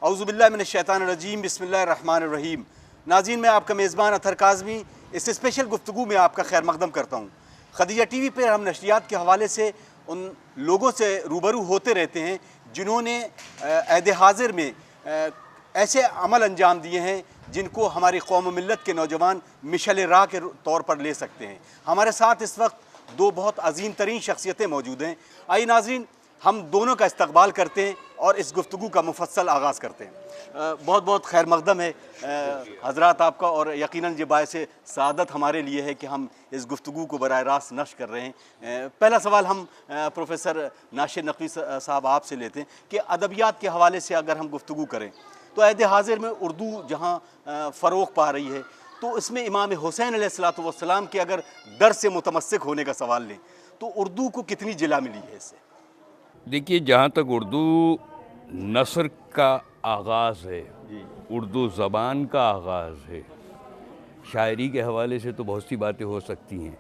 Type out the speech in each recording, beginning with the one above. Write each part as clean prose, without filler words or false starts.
औज़ुबिल्लाहि मिनश्शैतानिर्रजीम बिस्मिल्लाहिर्रहमानिर्रहीम। नाज़रीन, मैं आपका मेज़बान अतहर काज़मी इस स्पेशल गुफ्तगू में आपका खैर मकदम करता हूँ। खदीजा टीवी पर हम नशरियात के हवाले से उन लोगों से रूबरू होते रहते हैं जिन्होंने अहद हाज़िर में ऐसे अमल अंजाम दिए हैं जिनको हमारी कौम मिल्लत के नौजवान मिशल राह के तौर पर ले सकते हैं। हमारे साथ इस वक्त दो बहुत अजीम तरीन शख्सियतें मौजूद हैं। आइए नाज़रीन, हम दोनों का इस्तकबाल करते हैं और इस गुफ्तगू का मुफस्सल आगाज़ करते हैं। बहुत बहुत खैर मकदम है हज़रात आपका, और यकीनन ये बायस सआदत हमारे लिए है कि हम इस गुफ्तगू को बराह रास्त नश्र कर रहे हैं। पहला सवाल हम प्रोफेसर नाशिर नकवी साहब आपसे लेते हैं कि अदबियात के हवाले से अगर हम गुफ्तगू करें तो अहद हाज़िर में उर्दू जहाँ फ़रोग़ पा रही है, तो इसमें इमाम हुसैन अलैहिस्सलातु वस्सलाम के अगर दर से मुतमस्सिक होने का सवाल लें तो उर्दू को कितनी जिला मिली है इससे? देखिए, जहाँ तक उर्दू नस्र का आगाज़ है, उर्दू ज़बान का आगाज़ है, शायरी के हवाले से तो बहुत सी बातें हो सकती हैं,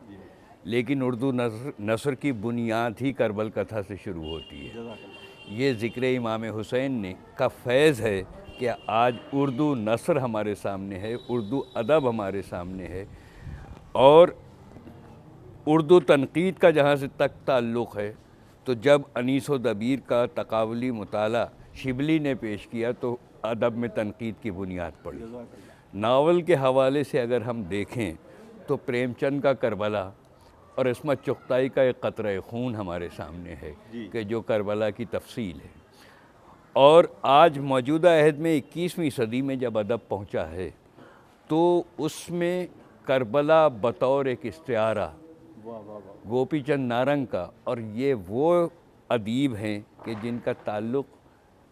लेकिन उर्दू नस्र की बुनियाद ही करबल कथा से शुरू होती है। ये ज़िक्र इमाम हुसैन ने का फैज़ है कि आज उर्दू नस्र हमारे सामने है, उर्दू अदब हमारे सामने है। और उर्दू तनक़ीद का जहाँ से तक ताल्लुक़ है, तो जब अनीस व दबीर का तकावली मुताला शिबली ने पेश किया तो अदब में तनक़ीद की बुनियाद पड़ी। नावल के हवाले से अगर हम देखें तो प्रेमचंद का करबला और इस्मत चुग़ताई का एक क़तरा खून हमारे सामने है कि जो करबला की तफसील है। और आज मौजूदा अहद में 21वीं सदी में जब अदब पहुँचा है तो उसमें करबला बतौर एक इस्तिआरा गोपीचंद नारंग का, और ये वो अदीब हैं कि जिनका ताल्लुक़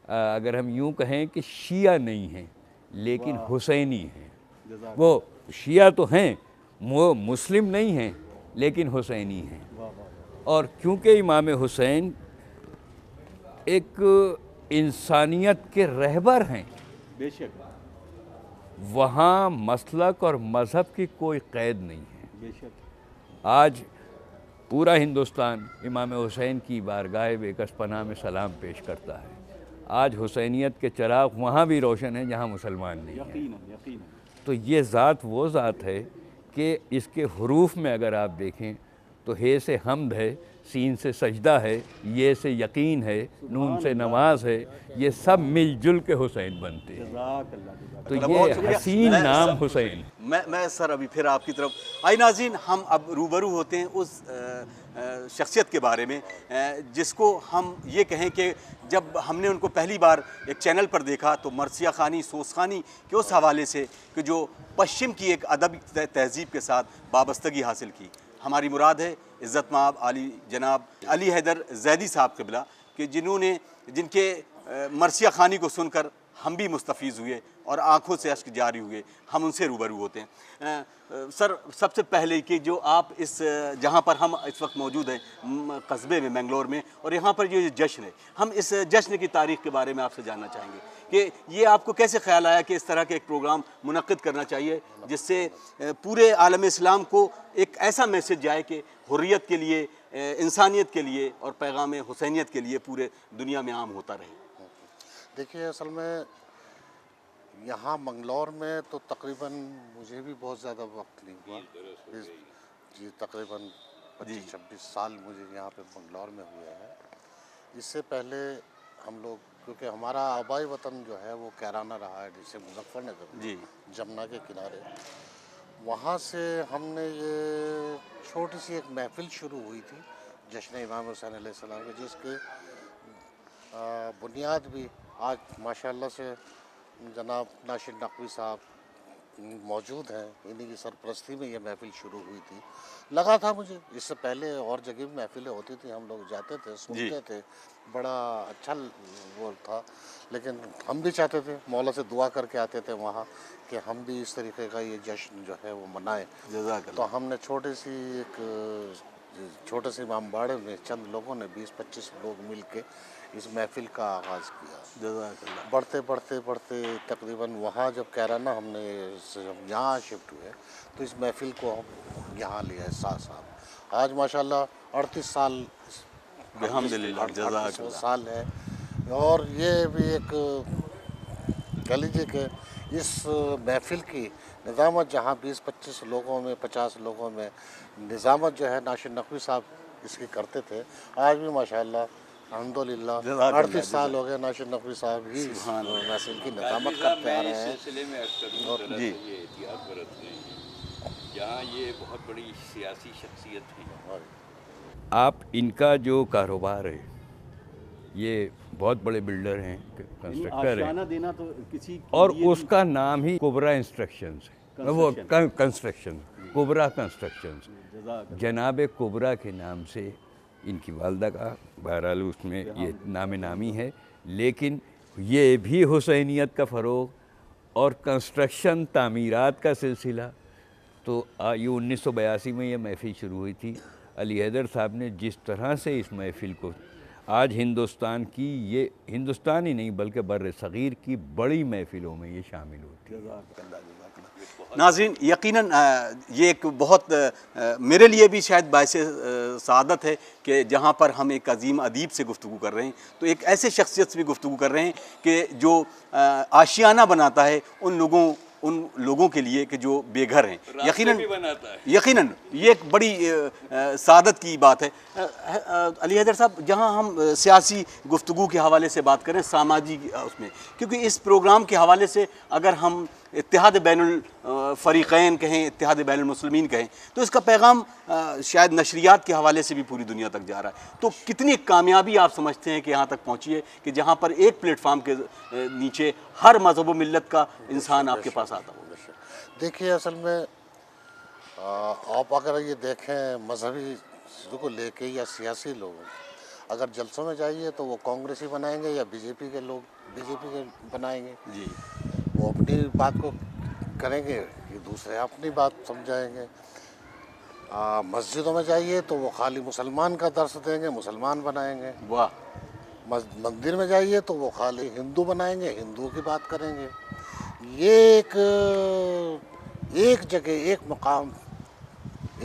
अगर हम यूँ कहें कि शिया नहीं हैं लेकिन हुसैनी हैं। वो शिया तो हैं, वो मुस्लिम नहीं हैं लेकिन हुसैनी हैं। और क्योंकि इमाम हुसैन एक इंसानियत के रहबर हैं, बेशक वहाँ मसलक और मज़हब की कोई क़ैद नहीं है। बेशक आज पूरा हिंदुस्तान इमाम हुसैन की बारगाह बेकस पनाह में सलाम पेश करता है। आज हुसैनियत के चिराग वहाँ भी रोशन हैं जहाँ मुसलमान नहीं हैं। यकीनन। तो ये ज़ात वो ज़ात है कि इसके हरूफ में अगर आप देखें तो हे से हम्द है, सीन से सजदा है, ये से यकीन है, नून से नमाज है, ये सब मिलजुल के हुसैन बनते हैं। तो ये हसीन नाम हुसैन। मैं सर अभी फिर आपकी तरफ आई। नाज़रीन, हम अब रूबरू होते हैं उस शख्सियत के बारे में जिसको हम ये कहें कि जब हमने उनको पहली बार एक चैनल पर देखा तो मरसिया खानी सोस खानी के उस हवाले से कि जो पश्चिम की एक अदबी तहज़ीब के साथ वाबस्तगी हासिल की। हमारी मुराद है इज़्ज़त माब आली जनाब अली हैदर ज़ैदी साहब क़िबला कि जिनके मरसिया खानी को सुनकर हम भी मुस्तफ़ीज़ हुए और आँखों से अश्क जारी हुए। हम उनसे रूबरू होते हैं। सर, सबसे पहले कि जो आप इस जहाँ पर हम इस वक्त मौजूद हैं कस्बे में मैंगलोर में, और यहाँ पर जो जश्न है, हम इस जश्न की तारीख़ के बारे में आपसे जानना चाहेंगे कि ये आपको कैसे ख्याल आया कि इस तरह के एक प्रोग्राम मुनक़्क़िद करना चाहिए जिससे पूरे आलम इस्लाम को एक ऐसा मैसेज जाए कि हुर्रियत के लिए, इंसानियत के लिए और पैगाम हुसैनियत के लिए पूरे दुनिया में आम होता रहे। देखिए, असल में यहाँ मंगलौर में तो तकरीबन मुझे भी बहुत ज़्यादा वक्त नहीं हुआ। जी, तकरीबन 25-26 साल मुझे यहाँ पे मंगलौर में हुए हैं। इससे पहले हम लोग, क्योंकि हमारा आबाई वतन जो है वो कैराना रहा है, जिसे मुजफ्फरनगर जी जमुना के किनारे, वहाँ से हमने ये छोटी सी एक महफ़िल शुरू हुई थी जश्न इमाम हुसैन अलैहिस्सलाम की, जिसके बुनियाद भी आज माशाल्लाह से जनाब नाशिर नकवी साहब मौजूद हैं, इन्हीं की सरपरस्ती में ये महफ़िल शुरू हुई थी। लगा था मुझे, इससे पहले और जगह भी महफ़िलें होती थी, हम लोग जाते थे, सुनते थे, बड़ा अच्छा वो था। लेकिन हम भी चाहते थे, मौला से दुआ करके आते थे वहाँ कि हम भी इस तरीके का ये जश्न जो है वो मनाएं। तो हमने छोटे से इमाम बाड़े में चंद लोगों ने 20-25 लोग मिल के इस महफ़िल का आगाज़ किया। बढ़ते तकरीबन वहाँ जब कैराना हमने यहाँ शिफ्ट हुए तो इस महफ़िल को हम यहाँ लिया है साथ। आज माशाल्लाह 38 साल अल्हम्दुलिल्लाह, 38 साल है। और ये भी एक कह लीजिए कि इस महफिल की निज़ामत जहाँ 20-25 लोगों में 50 लोगों में निज़ामत जो है नासिर नकवी साहब इसकी करते थे, आज भी माशाअल्लाह अल्हम्दुलिल्लाह 38 साल हो गए नासिर नकवी साहब ही इस महफिल की निज़ामत करते आ रहे हैं। सिलसिले में अक्सर जी। ये एहतियात बरत रहे हैं, जहाँ ये बहुत बड़ी सियासी शख्सियत हैं। आप इनका जो कारोबार है, ये बहुत बड़े बिल्डर हैं, कंस्ट्रक्टर हैं, आशियाना देना तो किसी और उसका नाम ही कुबरा इंस्ट्रक्शंस है, वो कंस्ट्रक्शन, कुबरा कंस्ट्रक्शंस, जनाब कुबरा के नाम से इनकी वालदा का बहरहाल उसमें ये नाम नामी है। लेकिन ये भी हुसैनियत का फ़रोग़ और कंस्ट्रक्शन तामीरात का सिलसिला, तो ये 1982 में ये महफ़िल शुरू हुई थी। अली हैदर साहब ने जिस तरह से इस महफ़िल को आज हिंदुस्तान की, ये हिंदुस्तान ही नहीं बल्कि बर्र सग़ीर की बड़ी महफ़िलों में ये शामिल होती है। नाज़रीन, यकीनन ये एक बहुत मेरे लिए भी शायद बायस सआदत है कि जहाँ पर हम एक अजीम अदीब से गुफ्तगू कर रहे हैं, तो एक ऐसे शख्सियत से भी गुफ्तगू कर रहे हैं कि जो आशियाना बनाता है उन लोगों के लिए कि जो बेघर हैं। यकीनन ये एक बड़ी सादत की बात है। अली हैदर साहब, जहां हम सियासी गुफ्तगू के हवाले से बात करें, सामाजिक उसमें, क्योंकि इस प्रोग्राम के हवाले से अगर हम इत्तेहाद बैनुल फ़रीक़ैन कहें, इत्तेहाद बैनुल मुस्लिमीन कहें, तो इसका पैगाम शायद नशरियात के हवाले से भी पूरी दुनिया तक जा रहा है। तो कितनी कामयाबी आप समझते हैं कि यहाँ तक पहुँची है कि जहाँ पर एक प्लेटफार्म के नीचे हर मज़हब व मिल्लत का इंसान आपके पास आता हो? देखिए, असल में आप अगर ये देखें मजहबी चीज़ों को लेके या सियासी लोग, अगर जलसों में जाइए तो वो कांग्रेसी बनाएंगे या बीजेपी के लोग बीजेपी के बनाएंगे जी, वो अपनी बात को करेंगे, ये दूसरे अपनी बात समझाएंगे। मस्जिदों में जाइए तो वो खाली मुसलमान का दर्स देंगे, मुसलमान बनाएंगे। वाह। मंदिर में जाइए तो वो खाली हिंदू बनाएंगे, हिंदुओं की बात करेंगे। ये एक जगह एक मकाम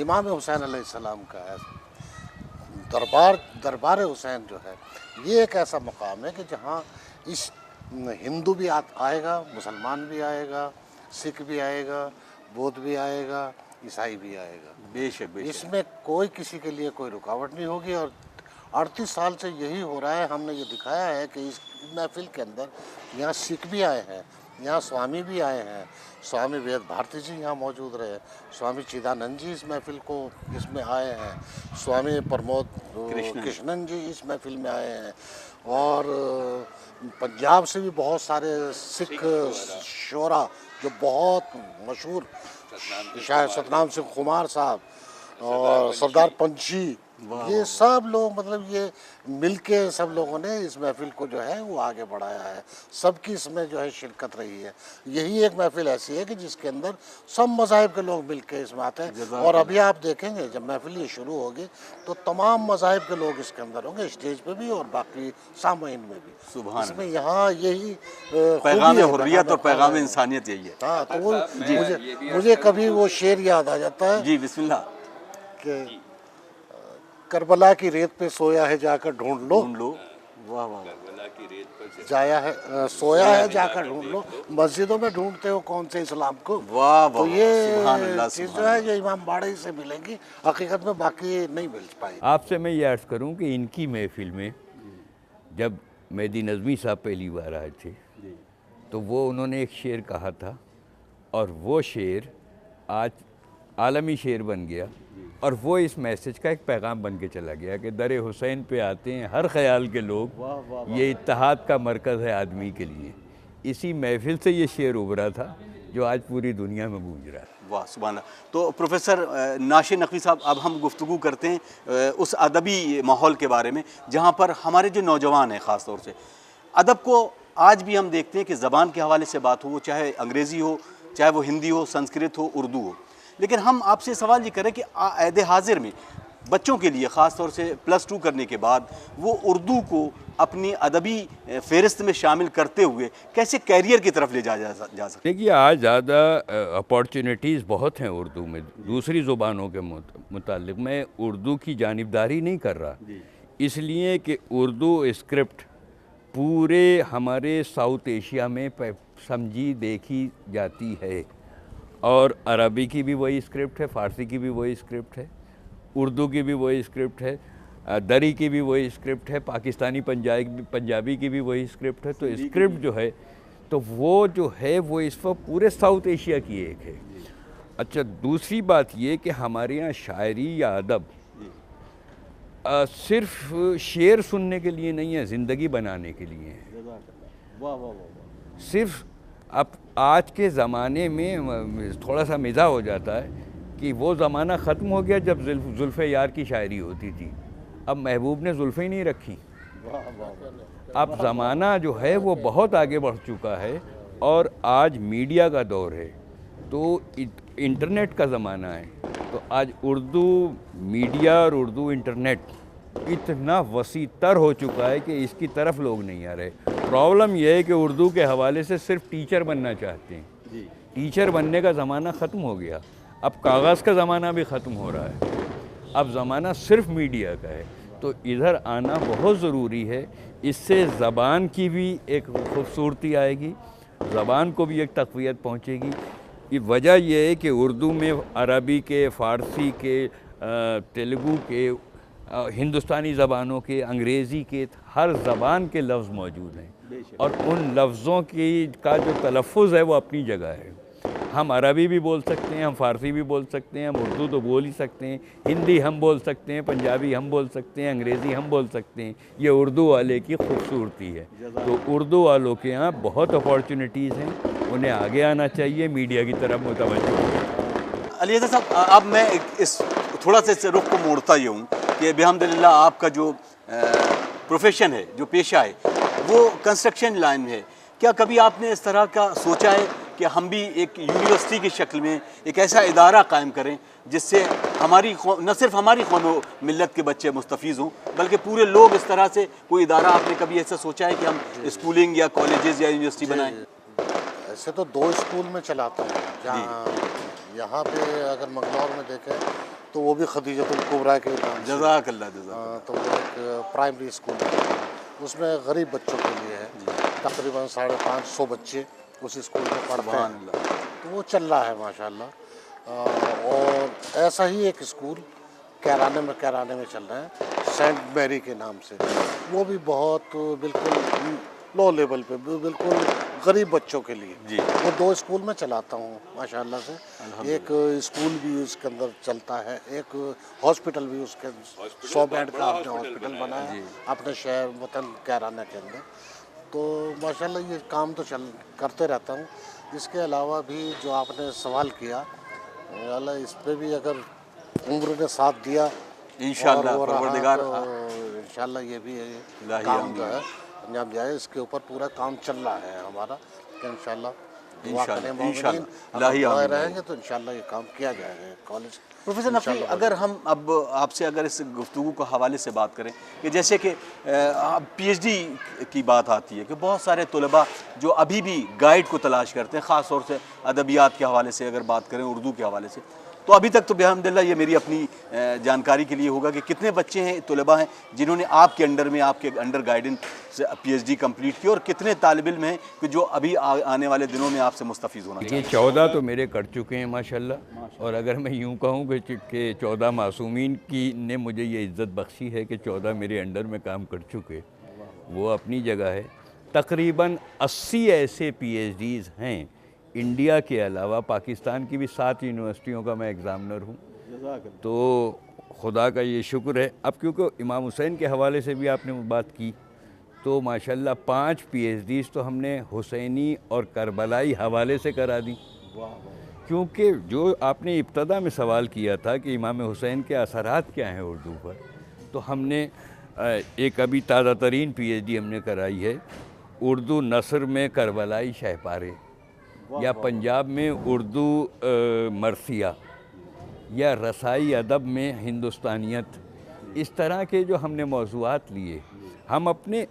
इमाम हुसैन अलैहिस्सलाम का है, दरबार हुसैन जो है, ये एक ऐसा मकाम है कि जहाँ इस हिंदू भी आएगा, मुसलमान भी आएगा, सिख भी आएगा, बौद्ध भी आएगा, ईसाई भी आएगा। बेशक। इसमें कोई किसी के लिए कोई रुकावट नहीं होगी। और 38 साल से यही हो रहा है। हमने ये दिखाया है कि इस महफिल के अंदर यहाँ सिख भी आए हैं, यहाँ स्वामी भी आए हैं, स्वामी वेद भारती जी यहाँ मौजूद रहे, स्वामी चिदानंद जी इस महफिल को इसमें आए हैं, स्वामी प्रमोद कृष्णन जी इस महफिल में आए हैं, और पंजाब से भी बहुत सारे सिख शोरा जो बहुत मशहूर, शायद सतनाम सिंह कुमार साहब और सरदार पंछी, ये सब लोग, मतलब ये मिलके सब लोगों ने इस महफिल को जो है वो आगे बढ़ाया है। सबकी इसमें जो है शिरकत रही है। यही एक महफिल ऐसी है कि जिसके अंदर सब मज़ाहिब के लोग मिलके इसमें आते हैं। और अभी आप देखेंगे जब महफिल ये शुरू होगी तो तमाम मज़ाहिब के लोग इसके अंदर होंगे, स्टेज पे भी और बाकी सामईन में भी। सुभान इसमें यहाँ यही पैगाम हुर्रियत और पैगाम इंसानियत यही है। हाँ, तो वो मुझे कभी वो शेर याद आ जाता है। जी बिस्मिल्लाह। कि करबला की रेत पे सोया है जाकर ढूंढ लो। वाह वाह। करबला की रेत पर जाया है, सोया है जाकर ढूंढ लो। मस्जिदों में ढूंढते हो कौन से इस्लाम को। वाह वाह। तो ये चीज़ जो है ये इमाम बाड़े से मिलेगी, हकीकत में बाकी नहीं मिल पाई। आपसे मैं ये अर्ज़ करूं कि इनकी महफिल में जब मेहदी नज़मी साहब पहली बार आए थे तो वो उन्होंने एक शेर कहा था, और वो शेर आज आलमी शेर बन गया, और वो इस मैसेज का एक पैगाम बन के चला गया कि दर हुसैन पे आते हैं हर ख्याल के लोग, ये इत्तेहाद का मरकज़ है आदमी के लिए। इसी महफिल से ये शेर उभरा था जो आज पूरी दुनिया में गूंज रहा है। वाह सुभान अल्लाह। तो प्रोफेसर नासिर नकवी साहब, अब हम गुफ्तगू करते हैं उस अदबी माहौल के बारे में जहाँ पर हमारे जो नौजवान हैं ख़ास तौर से, अदब को आज भी हम देखते हैं कि ज़बान के हवाले से बात हो, चाहे अंग्रेज़ी हो, चाहे वो हिंदी हो, संस्कृत हो, उर्दू हो, लेकिन हम आपसे सवाल ये करें कि ऐद हाजिर में बच्चों के लिए ख़ास तौर से +2 करने के बाद वो उर्दू को अपनी अदबी फ़हरिस्त में शामिल करते हुए कैसे कैरियर की तरफ ले जा सकते? देखिए, आज ज़्यादा अपॉर्चुनिटीज़ बहुत हैं उर्दू में दूसरी ज़ुबानों के मुतालिक। मैं उर्दू की जानिबदारी नहीं कर रहा, इसलिए कि उर्दू स्क्रिप्ट पूरे हमारे साउथ एशिया में समझी देखी जाती है। और अरबी की भी वही स्क्रिप्ट है, फ़ारसी की भी वही स्क्रिप्ट है, उर्दू की भी वही स्क्रिप्ट है, दरी की भी वही स्क्रिप्ट है, पाकिस्तानी पंजाबी की भी वही स्क्रिप्ट है। तो स्क्रिप्ट जो है तो वो जो है वो इस वक्त पूरे साउथ एशिया की एक है। अच्छा, दूसरी बात ये कि हमारे यहाँ शायरी या अदब सिर्फ शेर सुनने के लिए नहीं है, ज़िंदगी बनाने के लिए है। वाह वाह वाह। सिर्फ अब आज के ज़माने में थोड़ा सा मिज़ा हो जाता है कि वो ज़माना ख़त्म हो गया जब जुल्फ़े यार की शायरी होती थी। अब महबूब ने जुल्फ़ें नहीं रखी। अब ज़माना जो है वो बहुत आगे बढ़ चुका है और आज मीडिया का दौर है, तो इंटरनेट का ज़माना है। तो आज उर्दू मीडिया और उर्दू इंटरनेट इतना वसी तर हो चुका है कि इसकी तरफ लोग नहीं आ रहे। प्रॉब्लम यह है कि उर्दू के हवाले से सिर्फ टीचर बनना चाहते हैं। टीचर बनने का ज़माना ख़त्म हो गया, अब कागज़ का ज़माना भी ख़त्म हो रहा है, अब ज़माना सिर्फ मीडिया का है। तो इधर आना बहुत ज़रूरी है, इससे ज़बान की भी एक खूबसूरती आएगी, ज़बान को भी एक तक़वियत पहुँचेगी। ये वजह यह है कि उर्दू में अरबी के, फ़ारसी के, तेलुगु के, हिंदुस्तानी ज़बानों के, अंग्रेज़ी के, हर ज़बान के लफ्ज़ मौजूद हैं और उन लफ्ज़ों का जो तलफ़्फ़ुज़ है वो अपनी जगह है। हम अरबी भी बोल सकते हैं, हम फ़ारसी भी बोल सकते हैं, हम उर्दू तो बोल ही सकते हैं, हिंदी हम बोल सकते हैं, पंजाबी हम बोल सकते हैं, अंग्रेज़ी हम बोल सकते हैं। ये उर्दू वाले की खूबसूरती है। तो उर्दू वालों के यहाँ बहुत अपॉर्चुनिटीज़ हैं, उन्हें आगे आना चाहिए, मीडिया की तरफ मुतवज्जो। अली हैदर साहब, अब मैं इस थोड़ा सा इस रुख को मोड़ता ही हूँ कि बिहम्दिल्लाह आपका जो प्रोफेशन है, जो पेशा है, वो कंस्ट्रक्शन लाइन में है। क्या कभी आपने इस तरह का सोचा है कि हम भी एक यूनिवर्सिटी की शक्ल में एक ऐसा इदारा कायम करें जिससे हमारी न सिर्फ हमारी कौम मिल्लत के बच्चे मुस्तफ़ीज़ हों बल्कि पूरे लोग इस तरह से कोई इदारा, आपने कभी ऐसा सोचा है कि हम स्कूलिंग या कॉलेजेस या यूनिवर्सिटी बनाएं? ऐसे तो 2 स्कूल में चलाता हूँ, जहाँ यहाँ पे अगर मंगलौर में देखें तो वो भी खदीजतुल कुबरा के नाम से, जज़ाकल्लाह जज़ाकल्लाह। तो वो एक प्राइमरी स्कूल है, उसमें गरीब बच्चों के लिए है। तकरीबन 550 बच्चे उस स्कूल में पढ़ते हैं, तो वो चल रहा है माशाल्लाह। और ऐसा ही एक स्कूल कैराने में चल रहा है, सेंट मैरी के नाम से। वो भी बहुत बिल्कुल लो लेवल पे, बिल्कुल गरीब बच्चों के लिए जी। वो 2 स्कूल में चलाता हूँ माशाल्लाह से। एक स्कूल भी उसके अंदर चलता है, एक हॉस्पिटल भी उसके 100 बेड का आपने हॉस्पिटल बनाया है अपने शहर वतन कैराना के अंदर। तो माशाल्लाह ये काम तो करते रहता हूँ। इसके अलावा भी जो आपने सवाल किया, अल्लाह इस पर भी अगर उम्र ने साथ दिया इंशाअल्लाह परवरदिगार, तो इंशाअल्लाह ये भी काम जो है अंजाम जाए। इसके ऊपर पूरा काम चल रहा है हमारा कि इंशाअल्लाह रहेंगे तो इंशाअल्लाह ये काम किया जाएगा कॉलेज। प्रोफेसर नकवी, अगर हम अब आपसे अगर इस गुफ्तगू के हवाले से बात करें कि जैसे कि PhD की बात आती है कि बहुत सारे तलबा जो अभी भी गाइड को तलाश करते हैं, ख़ास तौर से अदबियात के हवाले से अगर बात करें, उर्दू के हवाले से, तो अभी तक तो बिहम्दिल्लाह ये मेरी अपनी जानकारी के लिए होगा कि कितने बच्चे हैं, तलबा हैं जिन्होंने आपके अंडर में, आपके अंडर गाइडेंस से PhD कंप्लीट की, और कितने तालिब इल्म हैं कि जो अभी आने वाले दिनों में आपसे मुस्तफ़ीज़ होना चाहिए? 14 तो मेरे कर चुके हैं माशाल्लाह। और अगर मैं यूँ कहूँ कि 14 मासूमीन की ने मुझे ये इज़्ज़त बख्शी है कि 14 मेरे अंडर में काम कर चुके, वो अपनी जगह है। तकरीबन 80 ऐसे PhDs हैं इंडिया के अलावा, पाकिस्तान की भी 7 यूनिवर्सिटियों का मैं एग्ज़ामिनर हूँ। तो खुदा का ये शुक्र है। अब क्योंकि इमाम हुसैन के हवाले से भी आपने बात की, तो माशाल्लाह 5 PhDs तो हमने हुसैनी और करबलाई हवाले से करा दी। क्योंकि जो आपने इब्तदा में सवाल किया था कि इमाम हुसैन के असरात क्या हैं उर्दू पर, तो हमने एक अभी ताज़ा तरीन PhD हमने कराई है उर्दू नसर में करबलाई शहपारे, या पंजाब में उर्दू मरसिया, या रसाई अदब में हिंदुस्तानियत। इस तरह के जो हमने मौज़ूआत लिए, हम अपने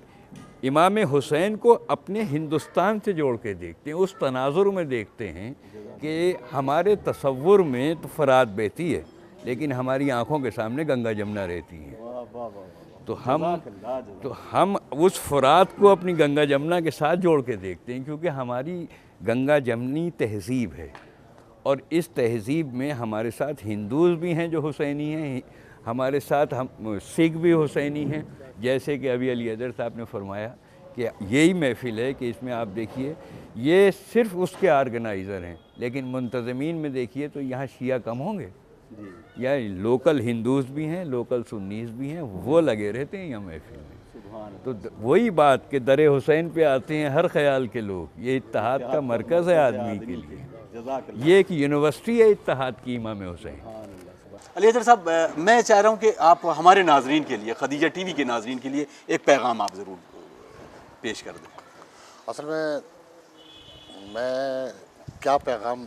इमाम हुसैन को अपने हिंदुस्तान से जोड़ के देखते हैं, उस तनाजुर में देखते हैं कि हमारे तसव्वुर में तो फ़रात बहती है लेकिन हमारी आँखों के सामने गंगा जमुना रहती है। तो तो हम उस फुरात को अपनी गंगा जमुना के साथ जोड़ के देखते हैं, क्योंकि हमारी गंगा जमनी तहज़ीब है और इस तहज़ीब में हमारे साथ हिंदूज़ भी हैं जो हुसैनी हैं, हमारे साथ हम सिख भी हुसैनी हैं। जैसे कि अभी अली हैदर साहब ने फरमाया कि यही महफ़िल है कि इसमें आप देखिए ये सिर्फ़ उसके ऑर्गेनाइज़र हैं, लेकिन मुंतज़मीन में देखिए तो यहाँ शिया कम होंगे, या लोकल हिंदूज़ भी हैं, लोकल सुन्नीज़ भी हैं, वो लगे रहते हैं यहाँ महफ़िल में। तो वही बात कि दरे हुसैन पे आते हैं हर ख्याल के लोग, ये इत्तेहाद का मरकज़ है आदमी के लिए, ये एक यूनिवर्सिटी है इत्तेहाद की इमाम हुसैन। अली हैदर साहब, मैं चाह रहा हूँ कि आप हमारे नाजरीन के लिए, खदीजा टीवी के नाजरीन के लिए एक पैगाम आप ज़रूर पेश कर दें। असल में मैं क्या पैगाम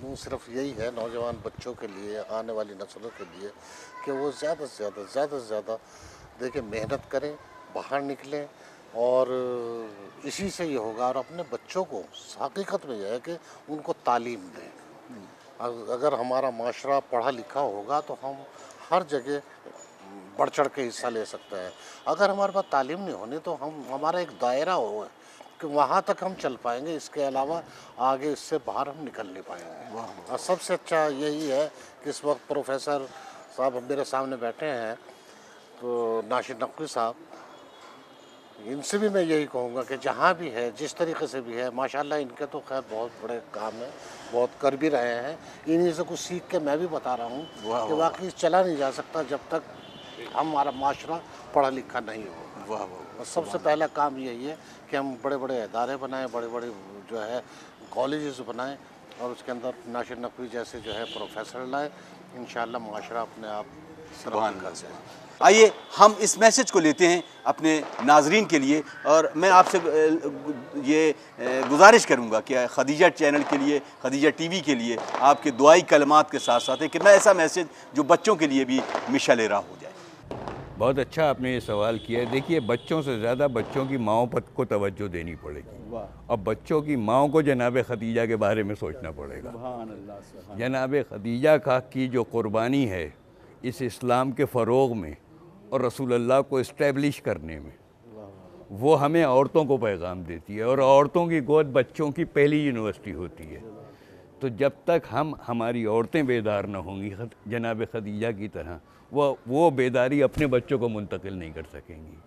दूँ, सिर्फ यही है नौजवान बच्चों के लिए, आने वाली नस्लों के लिए, कि वो ज़्यादा से ज़्यादा देखिए मेहनत करें, बाहर निकलें, और इसी से ये होगा। और अपने बच्चों को हकीकत में यह है कि उनको तालीम दें। अगर हमारा माशरा पढ़ा लिखा होगा तो हम हर जगह बढ़ चढ़ के हिस्सा ले सकते हैं। अगर हमारे पास तालीम नहीं होनी तो हमारा एक दायरा होगा कि वहाँ तक हम चल पाएंगे, इसके अलावा आगे इससे बाहर हम निकल नहीं पाएंगे। और सबसे अच्छा यही है कि इस वक्त प्रोफेसर साहब मेरे सामने बैठे हैं, तो नासिर नकवी साहब, इनसे भी मैं यही कहूँगा कि जहाँ भी है, जिस तरीके से भी है, माशाल्लाह इनके तो खैर बहुत बड़े काम है, बहुत कर भी रहे हैं। इन्हीं से कुछ सीख के मैं भी बता रहा हूँ कि वाकई चला नहीं जा सकता जब तक हमारा माशरा पढ़ा लिखा नहीं हो। और सबसे पहला काम यही है कि हम बड़े बड़े इदारे बनाएं, बड़े बड़े जो है कॉलेजेस बनाएं, और उसके अंदर नासिर नकवी जैसे जो है प्रोफेसर लाए। इंशाअल्लाह माशरा अपने आप सुभान अल्लाह से। आइए हम इस मैसेज को लेते हैं अपने नाजरीन के लिए, और मैं आपसे ये गुजारिश करूंगा कि खदीजा चैनल के लिए, खदीजा टीवी के लिए आपके दुआई कलमात के साथ साथ है कि मैं ऐसा मैसेज जो बच्चों के लिए भी मिशल राह हो जाए। बहुत अच्छा आपने ये सवाल किया है। देखिए, बच्चों से ज़्यादा बच्चों की माओं पर को तवज्जो देनी पड़ेगी। अब बच्चों की माओं को जनाब खदीजा के बारे में सोचना पड़ेगा। जनाब खदीजा का की जो क़ुरबानी है इस इस्लाम के फ़रोग़ में और रसूल अल्लाह को इस्टेब्लिश करने में, वो हमें औरतों को पैगाम देती है, और औरतों की गोद बच्चों की पहली यूनिवर्सिटी होती है। तो जब तक हमारी औरतें बेदार न होंगी जनाब खदीजा की तरह, वो बेदारी अपने बच्चों को मुंतकिल नहीं कर सकेंगी।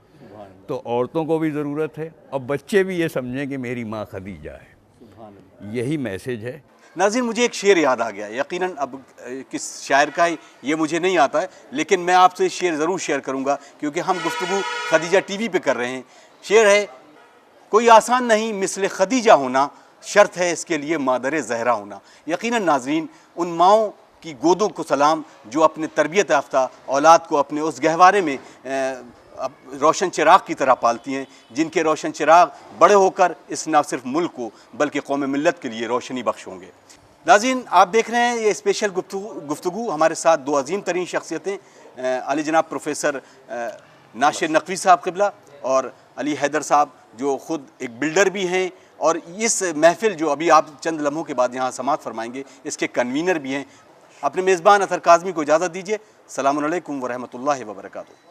तो औरतों को भी ज़रूरत है, और बच्चे भी ये समझें कि मेरी माँ खदीजा है। यही मैसेज है। नाज़रीन, मुझे एक शेर याद आ गया, यकीनन अब किस शायर का है ये मुझे नहीं आता है, लेकिन मैं आपसे शेर ज़रूर शेयर करूँगा क्योंकि हम गुफ्तगू खदीजा टीवी पे कर रहे हैं। शेर है, कोई आसान नहीं मिस्ल खदीजा होना, शर्त है इसके लिए मादर ज़हरा होना। यकीनन नाज़रीन, उन माओं की गोदों को सलाम जो अपने तरबियत याफ्ता औलाद को अपने उस गहवारे में रोशन चिराग की तरह पालती हैं, जिनके रोशन चिराग बड़े होकर इस न सिर्फ मुल्क को बल्कि कौम मिल्लत के लिए रोशनी बख्श होंगे। नाज़रीन, आप देख रहे हैं ये स्पेशल गुफ्तगू। हमारे साथ दो अजीम तरीन शख्सियतें, अली जनाब प्रोफेसर नासिर नकवी साहब क़िबला और अली हैदर साहब, जो ख़ुद एक बिल्डर भी हैं और इस महफ़िल जो अभी आप चंद लम्हों के बाद यहाँ समात फरमाएंगे इसके कन्वीनर भी हैं। अपने मेज़बान अतर काज़मी को इजाज़त दीजिए। अस्सलामु अलैकुम व रहमतुल्लाहि व बरकातुहू।